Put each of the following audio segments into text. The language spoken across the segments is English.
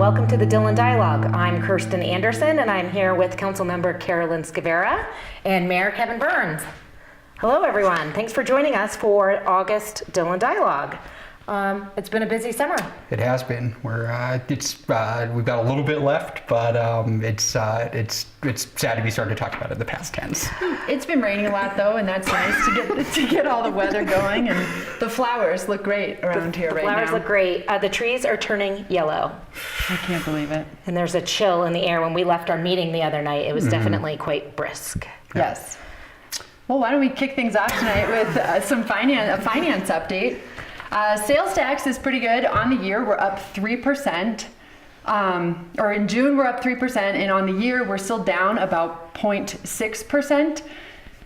Welcome to the Dillon Dialogue. I'm Kerstin Anderson, and I'm here with Councilmember Carolyn Scavera and Mayor Kevin Burns. Hello, everyone. Thanks for joining us for August Dillon Dialogue. It's been a busy summer. It has been. We've got a little bit left, but it's sad to be starting to talk about it in the past tense. It's been raining a lot though, and that's nice to get all the weather going. And the flowers look great around here right now. The flowers look great. The trees are turning yellow. I can't believe it. And there's a chill in the air. When we left our meeting the other night, it was definitely quite brisk. Yes. Well, why don't we kick things off tonight with a finance update. Sales tax is pretty good. On the year, we're up 3%. Or in June, we're up 3%, and on the year, we're still down about 0.6%.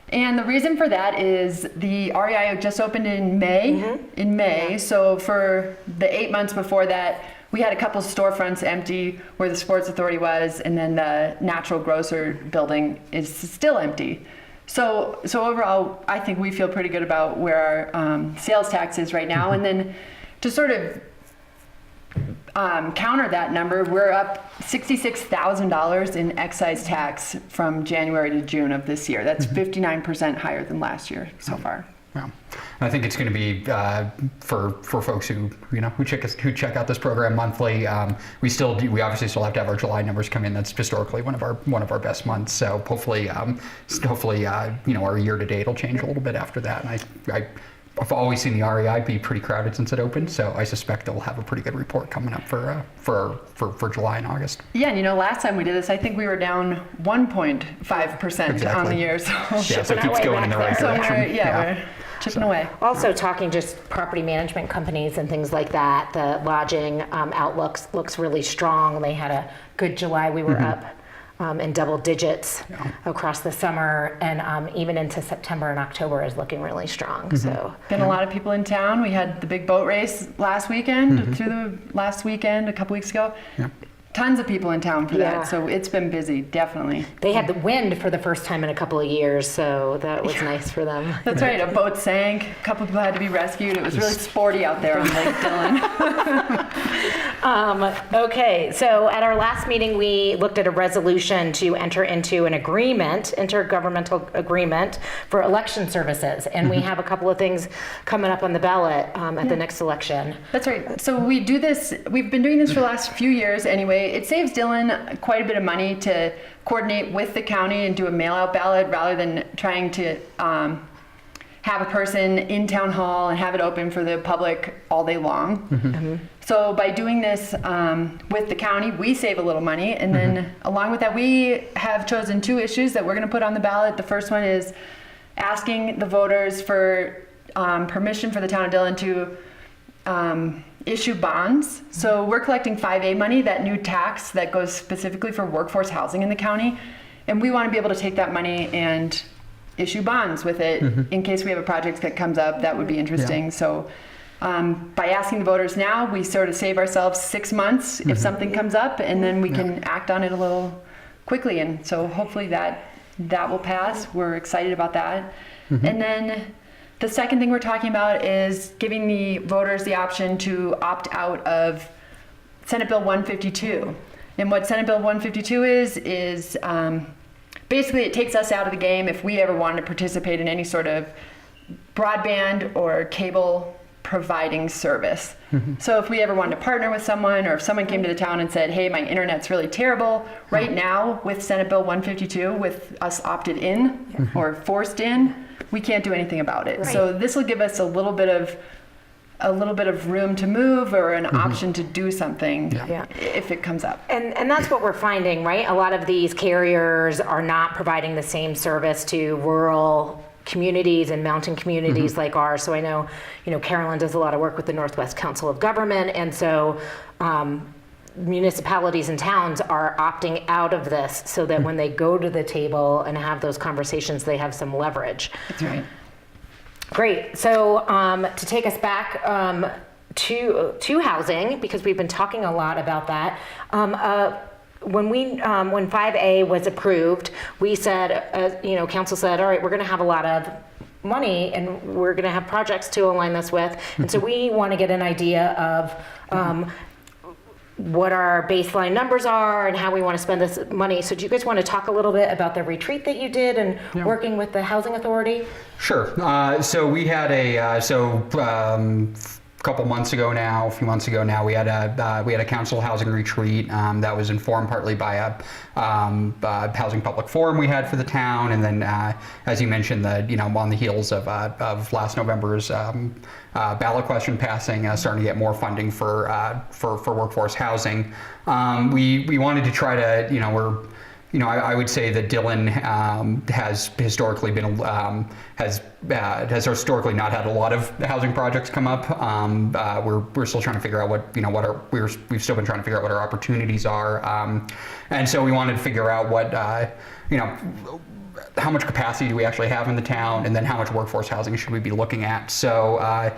And the reason for that is the REI just opened in May. So for the 8 months before that, we had a couple storefronts empty where the Sports Authority was, and then the Natural Grocer building is still empty. So overall, I think we feel pretty good about where our sales tax is right now. And then to sort of counter that number, we're up $66,000 in excise tax from January to June of this year. That's 59% higher than last year so far. Yeah, I think it's going to be for folks who check out this program monthly. We obviously still have to have our July numbers come in. That's historically one of our best months. So hopefully our year to date will change a little bit after that. And I've always seen the REI be pretty crowded since it opened. So I suspect they'll have a pretty good report coming up for July and August. Yeah, and last time we did this, I think we were down 1.5% on the year. So it keeps going in the right direction. We're chipping away. Also talking just property management companies and things like that, the lodging outlook looks really strong. They had a good July. We were up in double digits across the summer, and even into September and October is looking really strong. So been a lot of people in town. We had the big boat race last weekend, through the last weekend, a couple weeks ago. Yeah. Tons of people in town for that, so it's been busy, definitely. They had the wind for the first time in a couple of years, so that was nice for them. That's right, a boat sank, a couple people had to be rescued. It was really sporty out there on Lake Dillon. Okay, so at our last meeting, we looked at a resolution to enter into an intergovernmental agreement for election services, and we have a couple of things coming up on the ballot at the next election. That's right, so we've been doing this for the last few years anyway. It saves Dillon quite a bit of money to coordinate with the county and do a mail-out ballot rather than trying to have a person in town hall and have it open for the public all day long. So by doing this with the county, we save a little money, and then along with that, we have chosen two issues that we're going to put on the ballot. The first one is asking the voters for permission for the town of Dillon to issue bonds. So we're collecting 5A money, that new tax that goes specifically for workforce housing in the county. And we want to be able to take that money and issue bonds with it in case we have a project that comes up that would be interesting. So by asking the voters now, we sort of save ourselves 6 months if something comes up, and then we can act on it a little quickly. And so hopefully that will pass. We're excited about that. And then the second thing we're talking about is giving the voters the option to opt out of Senate Bill 152. And what Senate Bill 152 is basically it takes us out of the game if we ever wanted to participate in any sort of broadband or cable providing service. So if we ever wanted to partner with someone, or if someone came to the town and said, hey, my internet's really terrible, right now with Senate Bill 152, with us opted in or forced in, we can't do anything about it. Right. So this will give us a little bit of room to move, or an option to do something if it comes up. And that's what we're finding, right? A lot of these carriers are not providing the same service to rural communities and mountain communities like ours. So I know, Carolyn does a lot of work with the Northwest Council of Government, and so municipalities and towns are opting out of this so that when they go to the table and have those conversations, they have some leverage. That's right. Great. So to take us back to housing, because we've been talking a lot about that. When 5A was approved, we said, council said, all right, we're going to have a lot of money and we're going to have projects to align this with. And so we want to get an idea of what our baseline numbers are and how we want to spend this money. So do you guys want to talk a little bit about the retreat that you did and working with the Housing Authority? Sure. So we had a couple months ago now, a few months ago now, we had a council housing retreat that was informed partly by a housing public forum we had for the town, and then as you mentioned, on the heels of last November's ballot question passing, starting to get more funding for workforce housing. We wanted to try to, I would say that Dillon has historically been has historically not had a lot of housing projects come up. We're still trying to figure out we've still been trying to figure out what our opportunities are, and so we wanted to figure out what how much capacity do we actually have in the town, and then how much workforce housing should we be looking at? So, I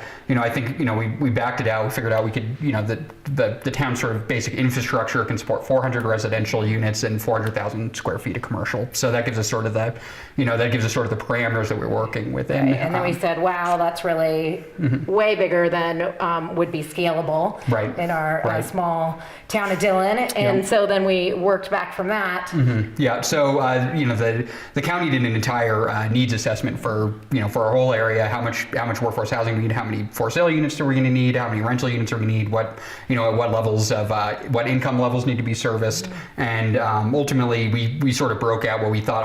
think, we backed it out, we figured out we could, the town's sort of basic infrastructure can support 400 residential units and 400,000 square feet of commercial. So that gives us sort of the parameters that we're working within. Right. And then we said, wow, that's really way bigger than would be scalable in our small town of Dillon. And so then we worked back from that. Yeah. So, the county did an entire needs assessment for our whole area, how much workforce housing we need, how many for sale units are we going to need, how many rental units are we going to need, what levels of what income levels need to be serviced, and ultimately we sort of broke out what we thought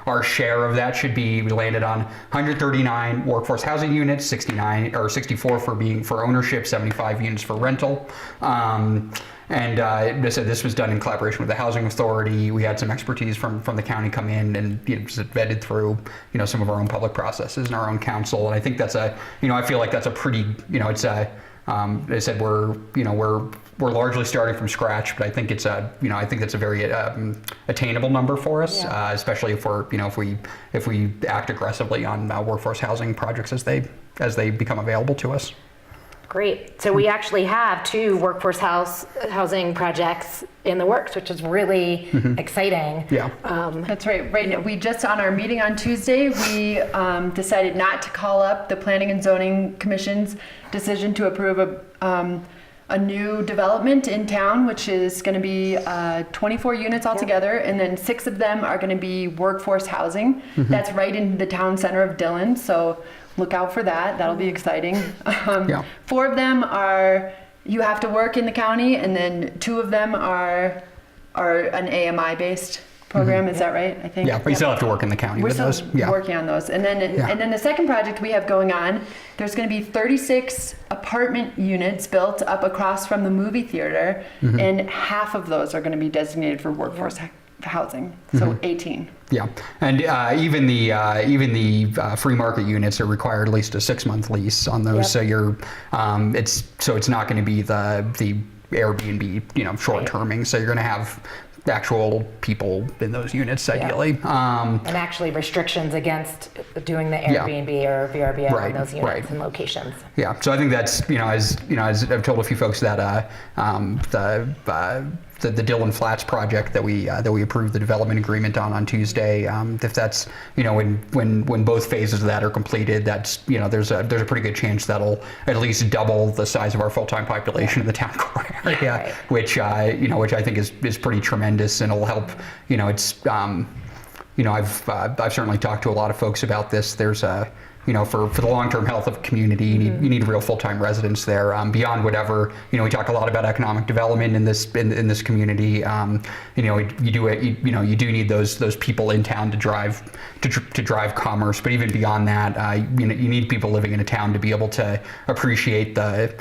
our share of that should be. We landed on 139 workforce housing units, 64 for ownership, 75 units for rental. And this was done in collaboration with the Housing Authority. We had some expertise from the county come in and just vetted through some of our own public processes and our own council. And I think that's I feel like that's a pretty it's I said we're largely starting from scratch, but I think it's I think that's a very attainable number for us, especially if we act aggressively on workforce housing projects as they become available to us. Great. So we actually have 2 workforce housing projects in the works, which is really exciting. Yeah. That's right. Right now, we just on our meeting on Tuesday, we decided not to call up the Planning and Zoning Commission's decision to approve a new development in town, which is going to be 24 units altogether, and then 6 of them are going to be workforce housing. That's right in the town center of Dillon. So look out for that. That'll be exciting. 4 of them are you have to work in the county, and then 2 of them are an AMI based program. Is that right? I think. Yeah, but you still have to work in the county with those. We're working on those, and then the second project we have going on. There's going to be 36 apartment units built up across from the movie theater, and half of those are going to be designated for workforce housing. So 18. Yeah, and even the free market units are required at least a 6-month lease on those. So you're it's not going to be the Airbnb short terming. So you're going to have actual people in those units ideally. And actually restrictions against doing the Airbnb or VRBO in those units and locations. Yeah, so I think that's as I've told a few folks that the Dillon Flats project that we approved the development agreement on Tuesday. If that's when both phases of that are completed, that's there's a pretty good chance that'll at least double the size of our full-time population in the town core area, which I think is pretty tremendous, and it'll help. I've certainly talked to a lot of folks about this. There's for the long-term health of a community, you need real full-time residents there. Beyond whatever, we talk a lot about economic development in this community. You do need those people in town to drive commerce. But even beyond that, you need people living in a town to be able to appreciate have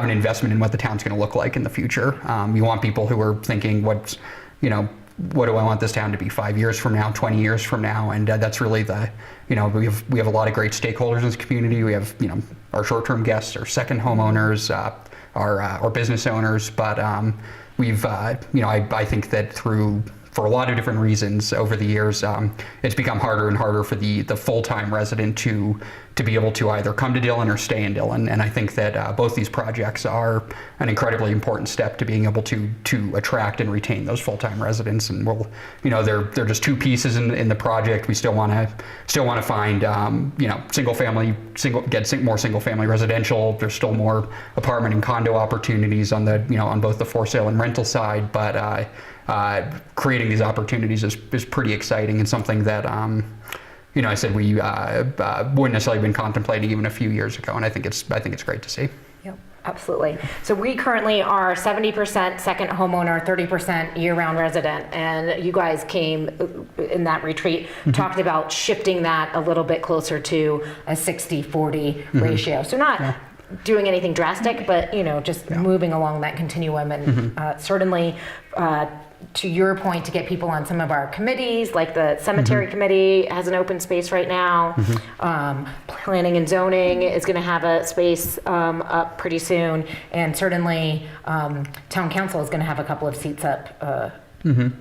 an investment in what the town's going to look like in the future. You want people who are thinking what do I want this town to be 5 years from now, 20 years from now? And that's really we have a lot of great stakeholders in this community. We have, our short-term guests, our second homeowners, our business owners. But I think that for a lot of different reasons over the years, it's become harder and harder for the full-time resident to to be able to either come to Dillon or stay in Dillon. And I think that both these projects are an incredibly important step to being able to attract and retain those full-time residents. And we'll, they're just two pieces in the project. We still want to find, get more single-family residential. There's still more apartment and condo opportunities on on both the for sale and rental side, but creating these opportunities is pretty exciting and something that I said we wouldn't necessarily been contemplating even a few years ago, and I think it's great to see. Yep, absolutely. So we currently are 70% second homeowner, 30% year-round resident, and you guys came in that retreat, talked about shifting that a little bit closer to a 60-40 ratio. So not doing anything drastic, but just moving along that continuum, and certainly. To your point, to get people on some of our committees, like the cemetery committee has an open space right now. Planning and zoning is going to have a space up pretty soon, and certainly town council is going to have a couple of seats up in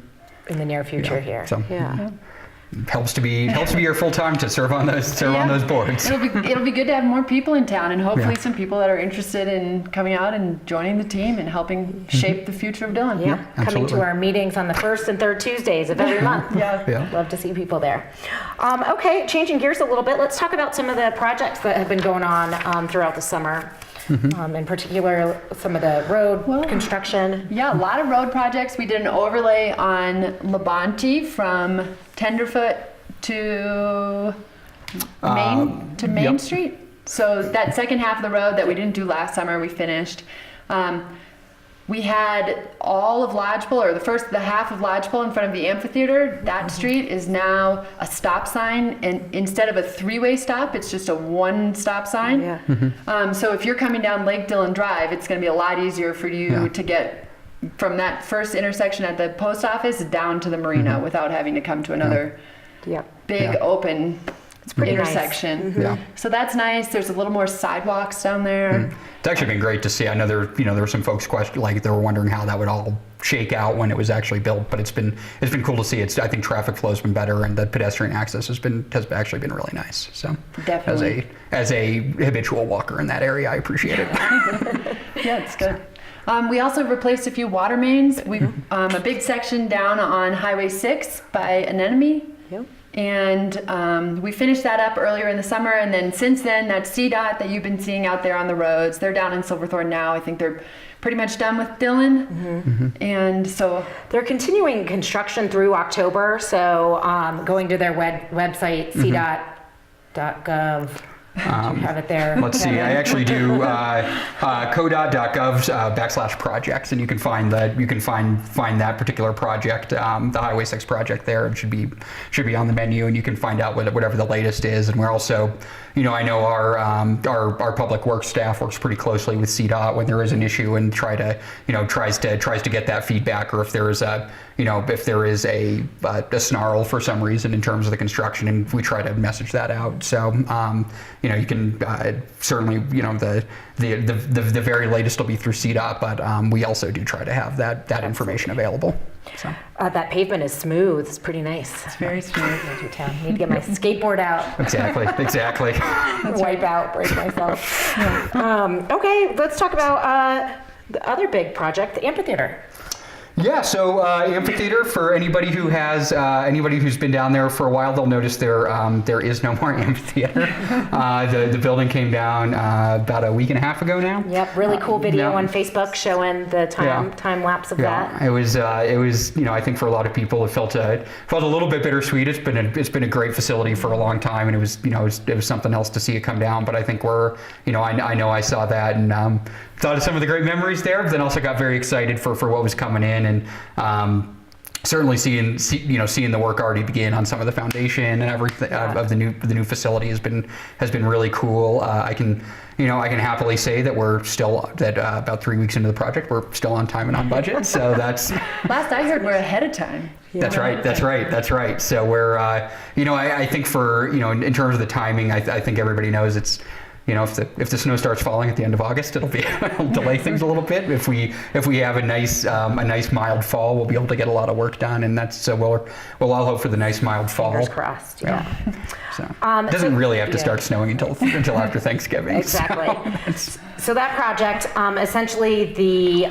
the near future here. So, helps to be your full time to serve on those boards. It'll be good to have more people in town, and hopefully some people that are interested in coming out and joining the team and helping shape the future of Dillon. Yeah, coming to our meetings on the first and third Tuesdays of every month. Love to see people there. Okay, changing gears a little bit, let's talk about some of the projects that have been going on throughout the summer. In particular, some of the road construction. Yeah, a lot of road projects. We did an overlay on Labonte from Tenderfoot to Main Street. So that second half of the road that we didn't do last summer, we finished. We had all of Lodgepole, or the half of Lodgepole in front of the amphitheater. That street is now a stop sign, and instead of a three-way stop, it's just a one stop sign. So if you're coming down Lake Dillon Drive, it's going to be a lot easier for you to get from that first intersection at the post office down to the marina without having to come to another big open intersection. Nice. So that's nice. There's a little more sidewalks down there. It's actually been great to see. I know there were some folks they were wondering how that would all shake out when it was actually built, but it's been cool to see. I think traffic flow's been better, and the pedestrian access has actually been really nice. So definitely, as a habitual walker in that area, I appreciate it. It's good. We also replaced a few water mains. We a big section down on Highway 6 by Anemone. And we finished that up earlier in the summer, and then since then, that CDOT that you've been seeing out there on the roads, they're down in Silverthorne now. I think they're pretty much done with Dillon, and so they're continuing construction through October. So going to their website, cdot.gov. Do you have it there? Let's see. I actually do codot.gov/projects, and you can find that particular project, the Highway 6 project there. It should be on the menu, and you can find out whatever the latest is. And we're also, I know our public works staff works pretty closely with CDOT when there is an issue, and tries to get that feedback, or if there is a snarl for some reason in terms of the construction, and we try to message that out. So you can certainly the very latest will be through CDOT, but we also do try to have that information available. So. That pavement is smooth. It's pretty nice. It's very smooth. Need to get my skateboard out. Exactly. Wipe out, break myself. Okay, let's talk about the other big project, the amphitheater. Yeah, so amphitheater, for anybody who's been down there for a while, they'll notice there is no more amphitheater. The building came down about a week and a half ago now. Yep, really cool video on Facebook showing the time lapse of that. It was I think for a lot of people it felt a little bit bittersweet. It's been a great facility for a long time, and it was something else to see it come down. But I think I know I saw that and thought of some of the great memories there, but then also got very excited for what was coming in, and certainly seeing the work already begin on some of the foundation and everything of the new facility has been really cool. I can happily say that we're still about 3 weeks into the project, we're still on time and on budget. So that's last I heard we're ahead of time. That's right. So we're I think for in terms of the timing, I think everybody knows it's if the snow starts falling at the end of August, it'll delay things a little bit. If we have a nice mild fall, we'll be able to get a lot of work done, and that's we'll all hope for the nice mild fall. Fingers crossed. Yeah. So it doesn't really have to start snowing until after Thanksgiving. Exactly. So that project, essentially the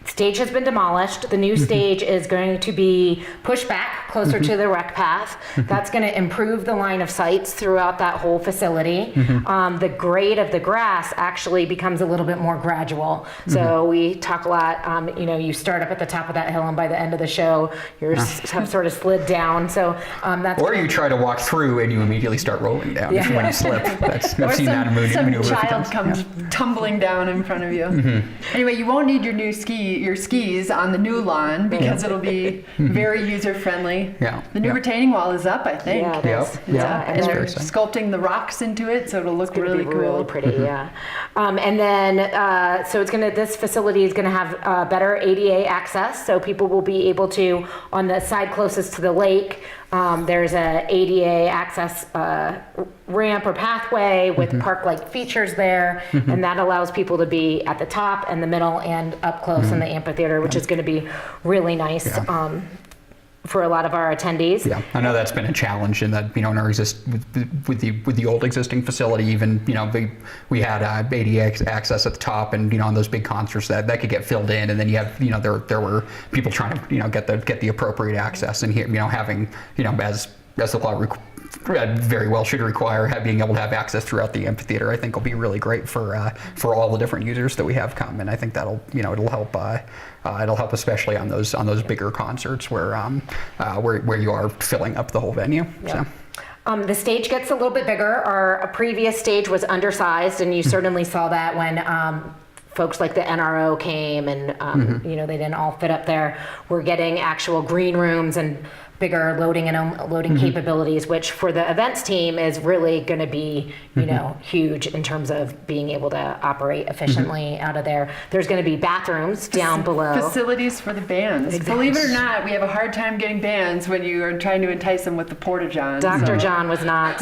stage has been demolished. The new stage is going to be pushed back closer to the rec path. That's going to improve the line of sights throughout that whole facility. The grade of the grass actually becomes a little bit more gradual. So we talk a lot, you start up at the top of that hill, and by the end of the show, yours have sort of slid down. So that's or you try to walk through and you immediately start rolling down when you slip. I've seen that in maneuver. Some child comes tumbling down in front of you. Anyway, you won't need your skis on the new lawn because it'll be very user friendly. Yeah. The new retaining wall is up, I think. Yeah, it is. And they're sculpting the rocks into it, so it'll look really cool. Really pretty, yeah. And then, this facility is gonna have better ADA access, so people will be able to, on the side closest to the lake, there's a ADA access ramp or pathway with park-like features there, and that allows people to be at the top and the middle and up close in the amphitheater, which is going to be really nice for a lot of our attendees. Yeah, I know that's been a challenge in that, in our with the old existing facility, even, we had ADA access at the top, and, on those big concerts that could get filled in, and then you have, there were people trying to, get the appropriate access, and here, having, as the law very well should require, being able to have access throughout the amphitheater, I think will be really great for all the different users that we have come, and I think that'll it'll help especially on those bigger concerts where you are filling up the whole venue. Yeah. So. The stage gets a little bit bigger. Our previous stage was undersized, and you certainly saw that when folks like the NRO came, and they didn't all fit up there. We're getting actual green rooms and bigger loading and unloading capabilities, which for the events team is really going to be, huge in terms of being able to operate efficiently out of there. There's going to be bathrooms down below. Facilities for the bands. Exactly. Believe it or not, we have a hard time getting bands when you are trying to entice them with the porta-john. Dr. John was not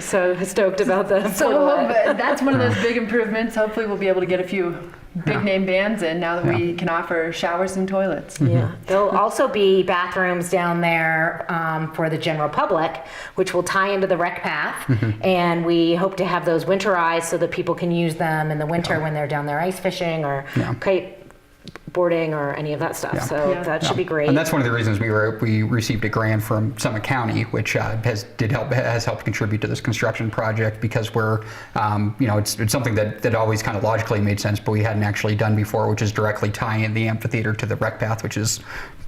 so stoked about the but that's one of those big improvements. Hopefully we'll be able to get a few big name bands in now that we can offer showers and toilets. Yeah, there'll also be bathrooms down there for the general public, which will tie into the rec path, and we hope to have those winterized so that people can use them in the winter when they're down there ice fishing or kite boarding or any of that stuff. So that should be great. And that's one of the reasons we received a grant from Summit County, which has helped contribute to this construction project, because we're it's something that always kind of logically made sense, but we hadn't actually done before, which is directly tying in the amphitheater to the rec path, which is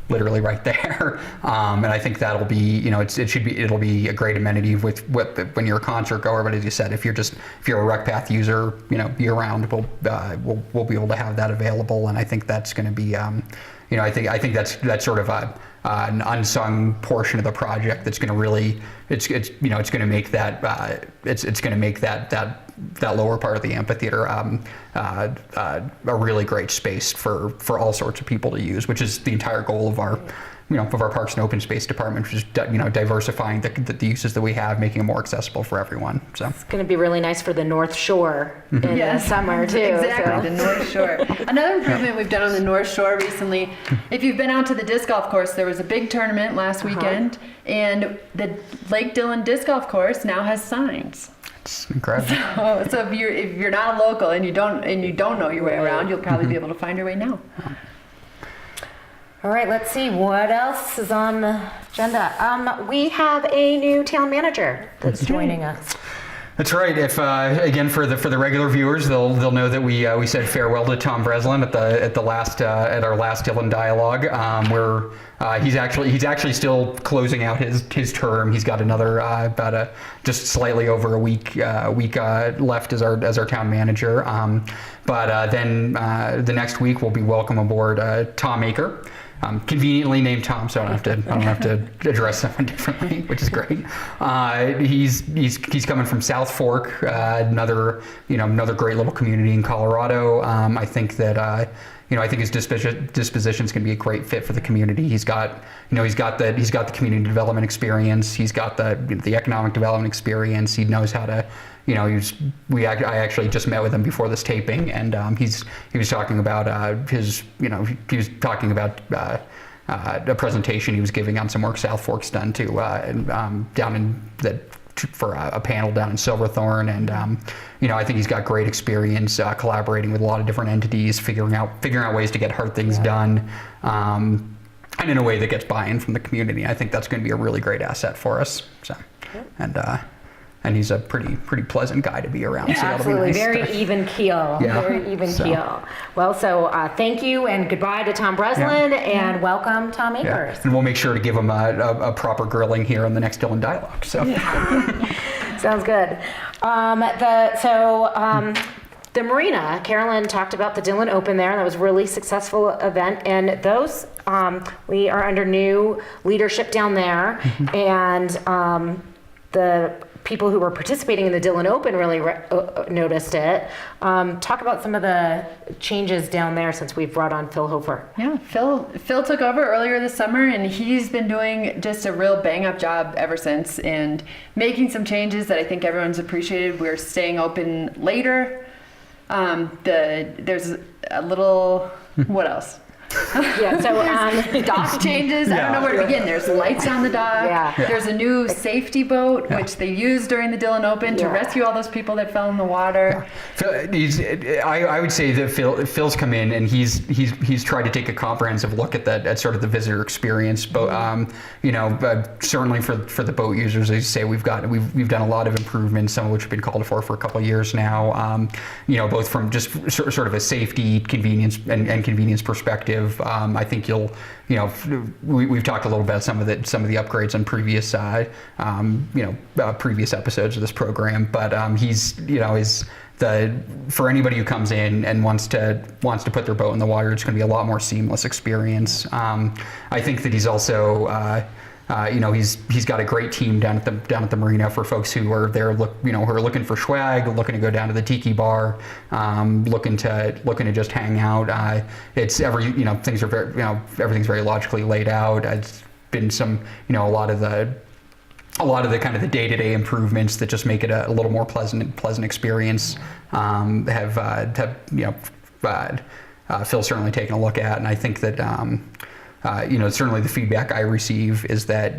literally right there, and I think that'll be, it'll be a great amenity when you're a concert goer. But as you said, if you're a rec path user, year round, we'll be able to have that available, and I think that's going to be, I think that's sort of an unsung portion of the project that's going to really, it's going to make that it's going to make that lower part of the amphitheater a really great space for all sorts of people to use, which is the entire goal of our Parks and Open Space Department, which is diversifying the uses that we have, making it more accessible for everyone. So it's going to be really nice for the North Shore in the summer too. Exactly, the North Shore. Another improvement we've done on the North Shore recently, if you've been out to the disc golf course, there was a big tournament last weekend, and the Lake Dillon disc golf course now has signs. It's incredible. So if you're not a local and you don't know your way around, you'll probably be able to find your way now. All right, let's see what else is on the agenda. We have a new town manager that's joining us. That's right. If again for the regular viewers, they'll know that we said farewell to Tom Breslin at our last Dillon dialogue. Where he's actually still closing out his term. He's got another just slightly over a week left as our town manager. But then the next week we'll be welcome aboard Tom Aker. Conveniently named Tom, so I don't have to address someone differently, which is great. He's coming from South Fork, another great little community in Colorado. I think that I think his disposition is going to be a great fit for the community. He's got the community development experience. He's got the economic development experience. He knows how to, I actually just met with him before this taping, and he was talking about a presentation he was giving on some work South Fork's done for a panel down in Silverthorne, and I think he's got great experience collaborating with a lot of different entities, figuring out ways to get hard things done, and in a way that gets buy-in from the community. I think that's going to be a really great asset for us. So, and he's a pretty pleasant guy to be around. So Absolutely, that'll be nice. very even keel. Yeah. Very even keel. Well, so thank you and goodbye to Tom Breslin and welcome Tom Akers. And we'll make sure to give him a proper grilling here on the next Dillon Dialogue. So. Sounds good. The marina, Carolyn talked about the Dillon Open there. That was a really successful event. And those, we are under new leadership down there. And the people who were participating in the Dillon Open really noticed it. Talk about some of the changes down there since we've brought on Phil Hofer. Yeah, Phil took over earlier this summer, and he's been doing just a real bang-up job ever since, and making some changes that I think everyone's appreciated. We're staying open later. There's a little, what else? Yeah, so dock changes. I don't know where to begin. There's lights on the dock. Yeah. There's a new safety boat, which they used during the Dillon Open to rescue all those people that fell in the water. I would say that Phil's come in and he's tried to take a comprehensive look at sort of the visitor experience. But certainly for the boat users, as you say, we've done a lot of improvements, some of which have been called for a couple of years now. Both from just sort of a safety, convenience, and convenience perspective. I think we've talked a little about some of the upgrades on previous previous episodes of this program, but for anybody who comes in and wants to put their boat in the water, it's going to be a lot more seamless experience. I think that he's also he's got a great team down at the marina for folks who are there, who are looking for swag, looking to go down to the tiki bar, looking to just hang out. Things are very, everything's very logically laid out. It's been a lot of the kind of the day-to-day improvements that just make it a little more pleasant experience. Phil's certainly taken a look at, and I think that. Certainly the feedback I receive is that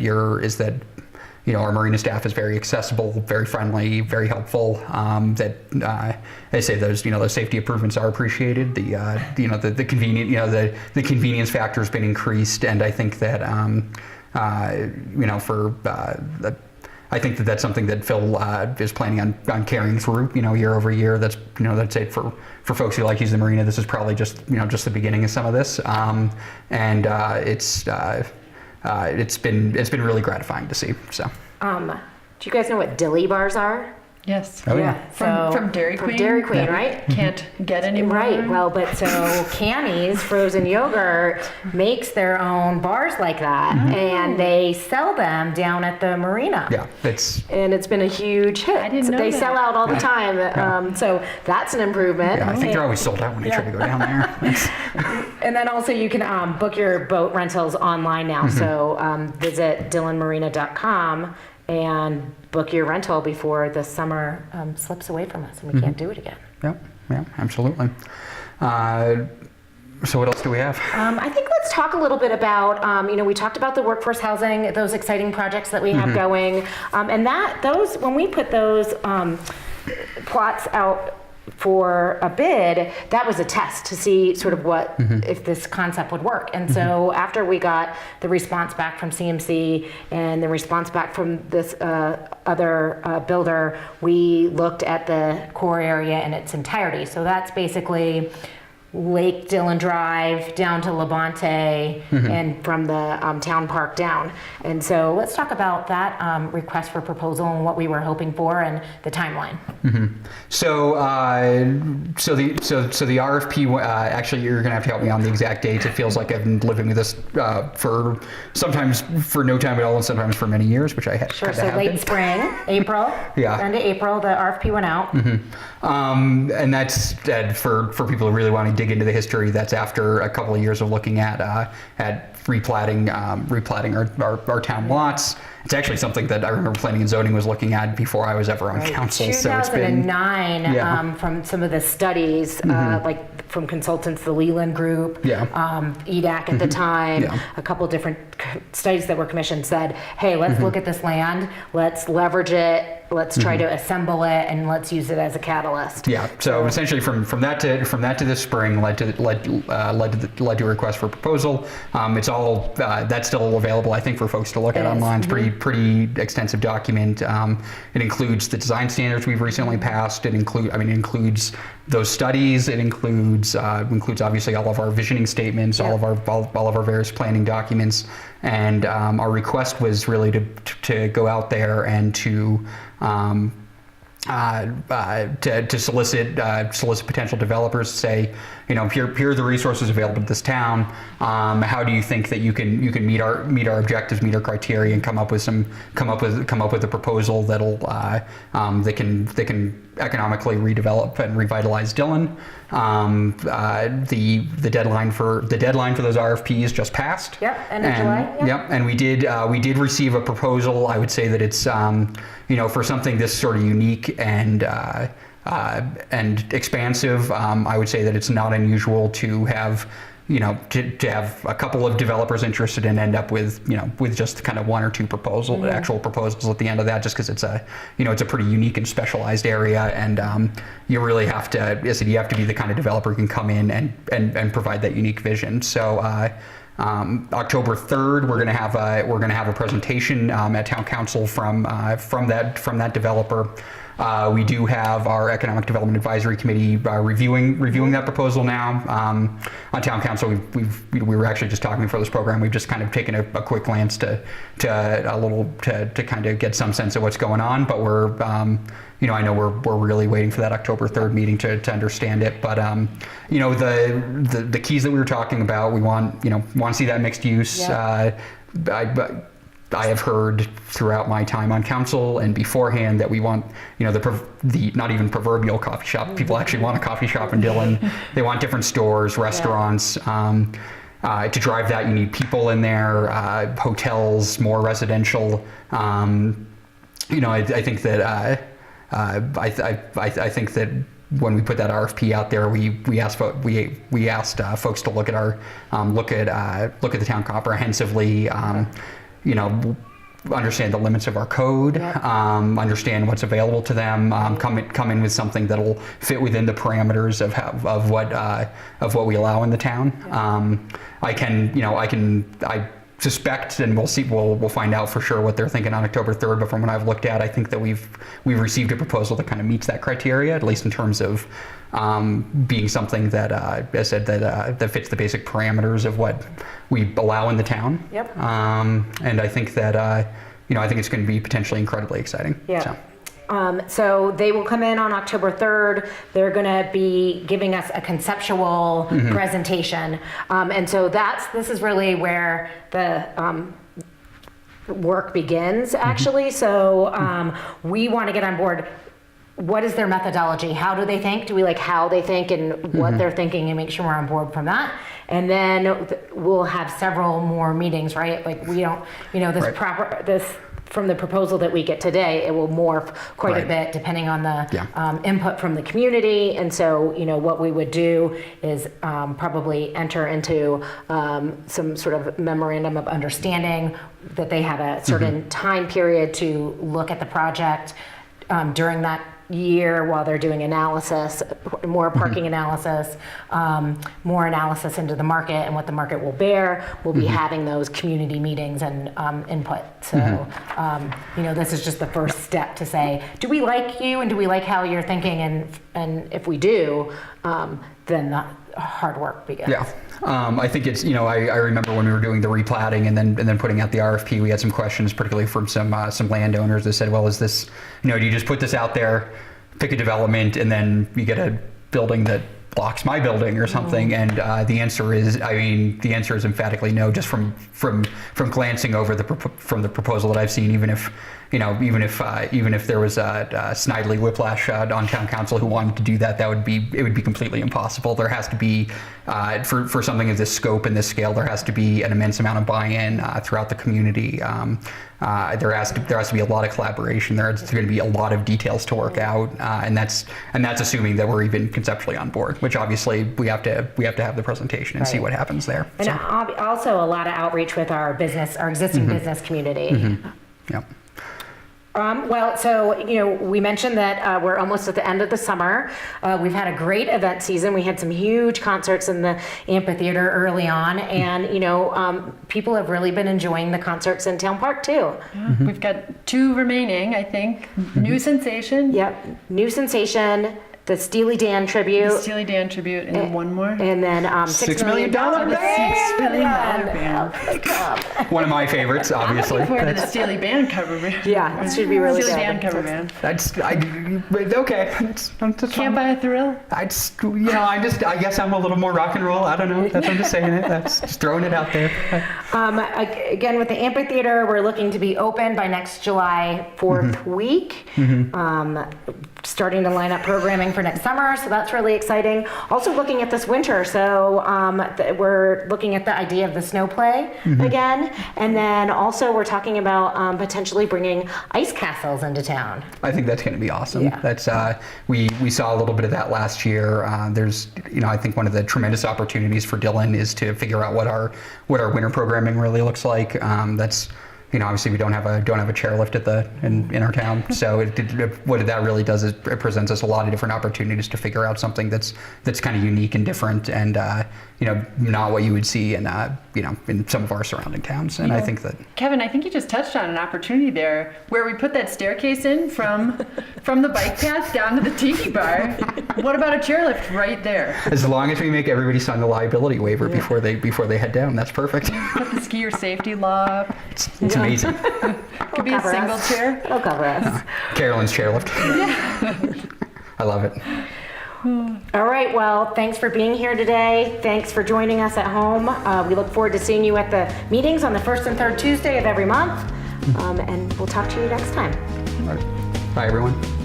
our marina staff is very accessible, very friendly, very helpful. I say those safety improvements are appreciated. The convenience factor has been increased, and I think that I think that that's something that Phil is planning on carrying through, year over year. That's it for folks who like use the marina. This is probably just the beginning of some of this, it's been really gratifying to see. So, do you guys know what dilly bars are? Yes. Oh yeah. From Dairy Queen. From Dairy Queen, right? Can't get any more. Right. Well, but so Cammy's Frozen Yogurt makes their own bars like that, and they sell them down at the marina. Yeah, and it's been a huge hit. I didn't know they that. sell out all the time. So that's an improvement. Yeah, I think they're always sold out when I try to go down there. And then also you can book your boat rentals online now. So visit DillonMarina.com and book your rental before the summer slips away from us and we can't do it again. Yeah, absolutely. So what else do we have? I think let's talk a little bit about, we talked about the workforce housing, those exciting projects that we have going, and when we put those plots out for a bid, that was a test to see sort of what if this concept would work. And so after we got the response back from CMC and the response back from this other builder, we looked at the core area in its entirety. So that's basically Lake Dillon Drive down to Labonte and from the town park down. And so let's talk about that request for proposal and what we were hoping for and the timeline. So the RFP, actually you're gonna have to help me on the exact dates. It feels like I've been living with this for sometimes for no time at all and sometimes for many years, which I have. Sure, so late spring, April, end of April, the RFP went out. And that's for people who really want to dig into the history, that's after a couple of years of looking at replatting our town lots. It's actually something that I remember planning and zoning was looking at before I was ever on council. So it's been 2009, from some of the studies, like from consultants, the Leland Group, EDAC at the time, a couple of different studies that were commissioned said, hey, let's look at this land, let's leverage it, let's try to assemble it, and let's use it as a catalyst. Yeah. So essentially, from that to this spring led to a request for proposal. It's all that's still available, I think, for folks to look at online. It's pretty extensive document. It includes the design standards we've recently passed. It includes those studies. It includes obviously all of our visioning statements, all of our various planning documents, and our request was really to go out there and to solicit potential developers to say, here are the resources available to this town. How do you think that you can meet our objectives, meet our criteria, and come up with a proposal that can economically redevelop and revitalize Dillon. The deadline for those RFPs just passed. Yep, end of July. Yep, and we did receive a proposal. I would say that it's for something this sort of unique and expansive. I would say that it's not unusual to have to have a couple of developers interested and end up with just kind of one or two actual proposals at the end of that, just because it's a pretty unique and specialized area, and you really have to, as I said, you have to be the kind of developer who can come in and provide that unique vision. So October 3rd, we're going to have a presentation at Town Council from that developer. We do have our Economic Development Advisory Committee reviewing that proposal now. On Town Council, we were actually just talking before this program. We've just kind of taken a quick glance to kind of get some sense of what's going on. But I know we're really waiting for that October 3rd meeting to understand it. But the keys that we were talking about, we want to see that mixed use. I have heard throughout my time on council and beforehand that we want, the not even proverbial coffee shop. People actually want a coffee shop in Dillon. They want different stores, restaurants. To drive that, you need people in there, hotels, more residential. I think that I think that when we put that RFP out there, we asked folks to look at the town comprehensively. Understand the limits of our code, understand what's available to them, come in with something that'll fit within the parameters of what we allow in the town. I suspect, and we'll find out for sure what they're thinking on October 3rd, but from what I've looked at, I think that we've received a proposal that kind of meets that criteria, at least in terms of being something that, as I said, that fits the basic parameters of what we allow in the town. Yep. And I think that, I think it's going to be potentially incredibly exciting. Yeah. So they will come in on October 3rd. They're going to be giving us a conceptual presentation. And so this is really where the work begins, actually. So we want to get on board. What is their methodology? How do they think? Do we like how they think and what they're thinking, and make sure we're on board from that? And then we'll have several more meetings, right? Like we don't, this from the proposal that we get today, it will morph quite a bit depending on the input from the community. And so, what we would do is probably enter into some sort of memorandum of understanding that they have a certain time period to look at the project during that year while they're doing analysis, more parking analysis, more analysis into the market and what the market will bear. We'll be having those community meetings and input. So, this is just the first step to say, do we like you and do we like how you're thinking? And if we do, then the hard work begins. Yeah. I think it's, I remember when we were doing the replatting and then putting out the RFP, we had some questions, particularly from some landowners that said, well, is this, do you just put this out there, pick a development, and then you get a building that blocks my building or something? And the answer is emphatically no, just from glancing over from the proposal that I've seen, even if even if there was a Snidely Whiplash on town council who wanted to do that, it would be completely impossible. There has to be, for something of this scope and this scale, there has to be an immense amount of buy-in throughout the community. There has to be a lot of collaboration. There's going to be a lot of details to work out, and that's assuming that we're even conceptually on board. Which obviously we have to have the presentation and see what happens there. And also a lot of outreach with our existing business community. Yep. Well, so, we mentioned that we're almost at the end of the summer. We've had a great event season. We had some huge concerts in the amphitheater early on, and, people have really been enjoying the concerts in Town Park, too. Yeah, we've got 2 remaining, I think. New Sensation. Yep. New Sensation, the Steely Dan tribute. The Steely Dan tribute, and then one more. And then $6 million band. $6 million band. One of my favorites, obviously. Looking forward to the Steely Band cover band. Yeah, it should be really Steely good. Dan cover band. Okay. That's Can't buy a thrill. I guess I'm a little more rock and roll. I don't know. I'm just saying it. That's just throwing it out there. Again, with the amphitheater, we're looking to be open by next July 4th week. Starting to line up programming for next summer, so that's really exciting. Also looking at this winter, so we're looking at the idea of the snow play again, and then also we're talking about potentially bringing ice castles into town. I think that's going to be awesome. Yeah. That's we saw a little bit of that last year. There's I think one of the tremendous opportunities for Dillon is to figure out what our winter programming really looks like. That's obviously we don't have a chairlift in our town. So what that really does is it presents us a lot of different opportunities to figure out something that's kind of unique and different, and not what you would see in in some of our surrounding towns. And I think that Kevin, I think you just touched on an opportunity there where we put that staircase in from the bike path down to the tiki bar. What about a chairlift right there? as long as we make everybody sign the liability waiver before they head down, that's perfect. Put the skier safety law up. It's amazing. Could be a cover single us. chair. It'll cover us. Carolyn's chairlift. I love it. All right, well, thanks for being here today. Thanks for joining us at home. We look forward to seeing you at the meetings on the first and third Tuesday of every month. And we'll talk to you next time. All right. Bye, everyone.